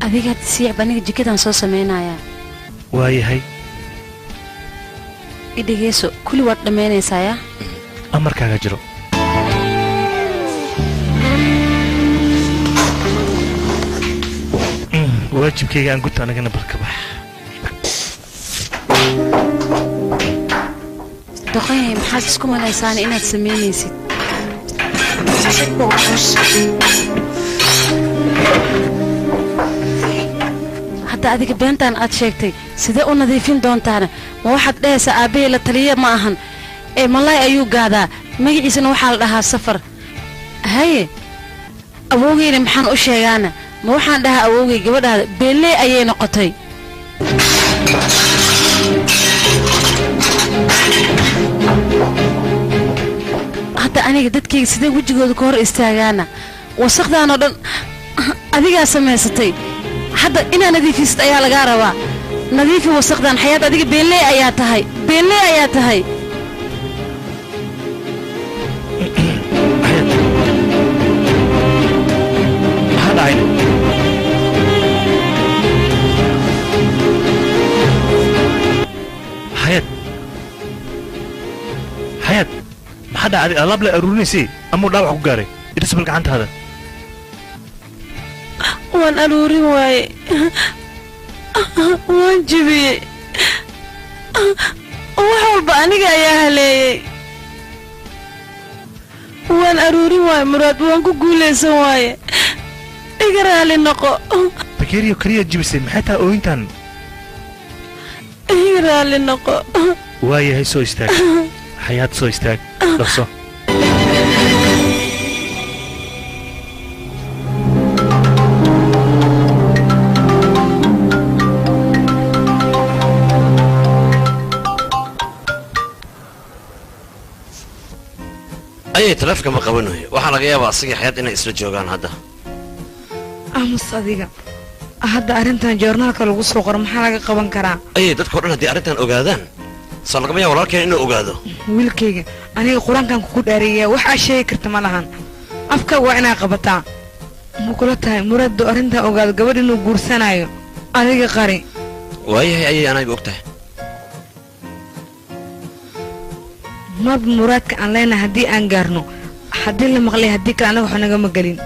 adiga siyaab aniga jikadan soo sameynaya waayahay idhigeeso kulli waad dhammaynaysaaya amarkaaga jiro waajibkayga aan guta anagana barka bax doqoyay maxaad isku malaysaan inaad samaynaysid hadda adiga beentaan aad sheegtay sidee u nadiifin doontaana ma waxaad dhehaysaa aabbahay la taliya ma ahan ee malaay ayuu gaadaa magaciisana waxaa la dhahaa safar haye awowgeyna maxaan u sheegaana ma waxaan dhahaa awowgay gabadhaada beeley ayay noqotay hadda aniga dadkayga sidee wejigooda ka hor istaagaana wasaqdaanoo dhan adigaa samaysatay hadda inaa nadiifisid ayaa lagaa rabaa nadiifi wasaqdan xayaad adiga beeley ayaa tahay beeley ayaa tahay حياة ما حدا عادي ألعب لا أرونيسي أمور لا وحق جاري إدرس بالقعنت هذا وان أروري واي وان جبي وحول بأني يا هلي وان أروري واي مراد وان كقولي سواي إقرأ لي النقو بكيريو كريه جبسين محيطها أوينتان إقرأ لي النقو واي هاي سو استاك حياة سو استاك لحظة أي تلفك ما قبلناه وحنا غيابة أصيح حياة إنه إسر جوجان هذا صديقة هذا أرنتان جورنالك لو وصل قرم حلقة قبل كرا أي تذكر هذه أرنتان أوجادان صار لقمية ولا كان إنه أوجاده ويلكيجا أنا القرآن كان كود أريه وح شيء كرت مالهان أفكار وأنا قبتها مقولتها مراد أرنتان أوجاد قبل إنه جورسنايو أنا قاري وهي أي أنا بوقتها ما بمراد كان لنا هدي أنجرنو هدي اللي مغلي هديك أنا وحنا جم قلين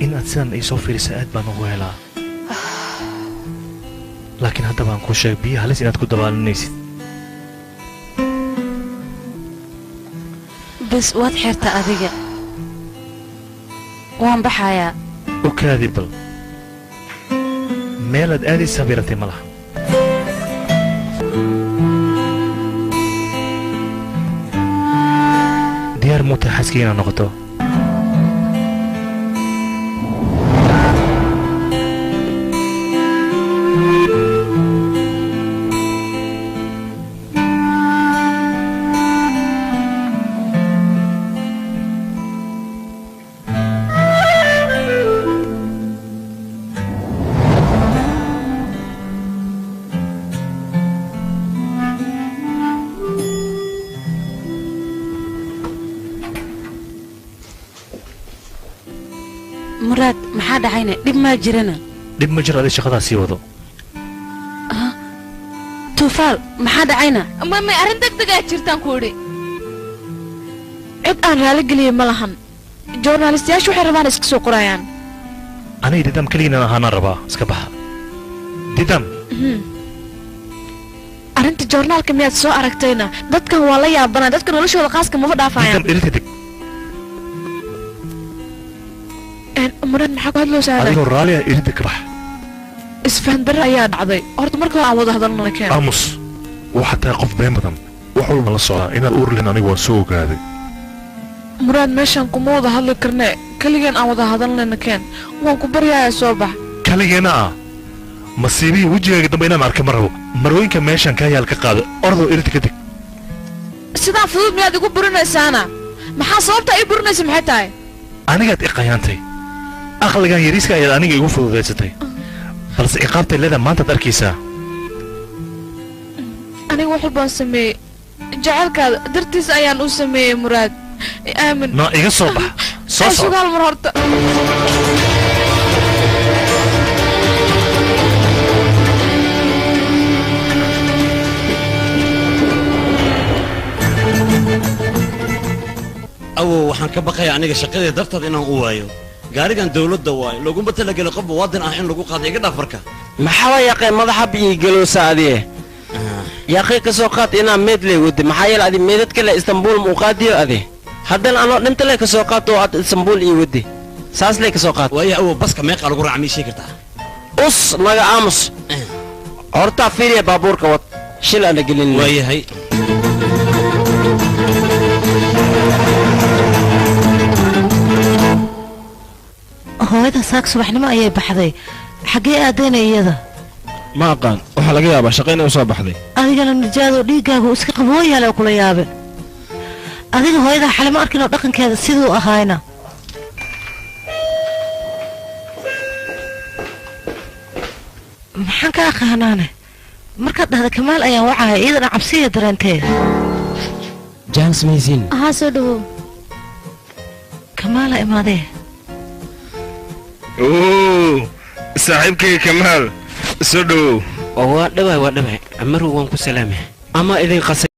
إن أتسان إيسو في رسالة بانوغويلا لكن هذا ما نكون شيء بيه هل سينات كده بالنيس بس واد حيرتا أذيك وان بحايا وكاذب ميلاد آدي سبيرة ملح ديار موتى حسكينا نقطة مراد ما حدا عينه دب ما جرنا دب ما جرى هذه الشغلة سيوضو توفال ما حدا عينه ما أرندك دقات جرتان كوري عد أنا رالق لي ملهن جورناليستيا شو حربان اسكسو قرايان أنا ديدم كلينا هانا ربا اسكبها ديدم أرنت جورنال كميات سو أركتينا دتك والله يا بنا دتك نلشوا القاسك ما فدا فايان ديدم إلتك مراد maxaa ku hadloosaa adigu raali ah iridda ka bax isfahan darro ayaa dhacday horta marka aan wada hadalnana keen aamus waxa tahay qof been badan wax walba la socdaa inaad uur lehen anigu waan soo ogaaday muraad meeshaan kuma wada hadli karne kaligeen aan wada hadalnana keen waan ku baryayaa soo bax kaligeena ah masiibihii wejigaaga dambe inaan arka ma rabo marooyinka meeshaan kaa yaal ka qaada ordoo iridda ka deg sidaan fudud miyaad igu burinaysaana maxaa sababta ay burinayso maxay tahay anigaad i qayaantay aqligan yariiska ayaad aniga igu fududaysatay balse iqaabtay leedaa maantaad arkaysaa aniga wax walbaan sameeyey jacaylkaada dartiis ayaan u sameeyey muraad aamin noo iga soo bax soo soco sugaal mar horta awow waxaan ka baqayaa aniga shaqadii darteed inaan u waayo gaarigan dawladda waayo laguma talageli qof muwaadin ah in lagu qaado iga dhaaf marka maxaa yaqay madaxa bii galowsa adiye yaqay ka soo qaad inaa meed leh wadi maxaa yeelay adi meedad kale Istanbul mu qaadiyo adi haddana anoo dhinta leh ka soo qaad oo aad Istanbul ii wadi saas leh ka soo qaad waayo awow baska meeqa lagu raacmay sheeg kartaa us naga aamus horta fiiriya baabuurka wad shil aan gelin waayahay hooyada saak subaxnimo ayay baxday xaggee aadaynay iyada ma aqaan waxaa laga yaabaa shaqo inay u soo baxday adigana nijaado dhiiggaagu iska qabooyaale oo kula yaabe adiga hooyada xalimo arkin oo dhaqankeeda siduu ahaayna maxaan ka aqaanaane markaad dhahda kamaal ayaan wacaya iyadana cabsiya dareenteeda jans maysin ahaa soo dhawow kamaala imaadee saaxiibkayga kamaal soo dhawow waa dhawaay amaru waan ku salaamay ama idin qasay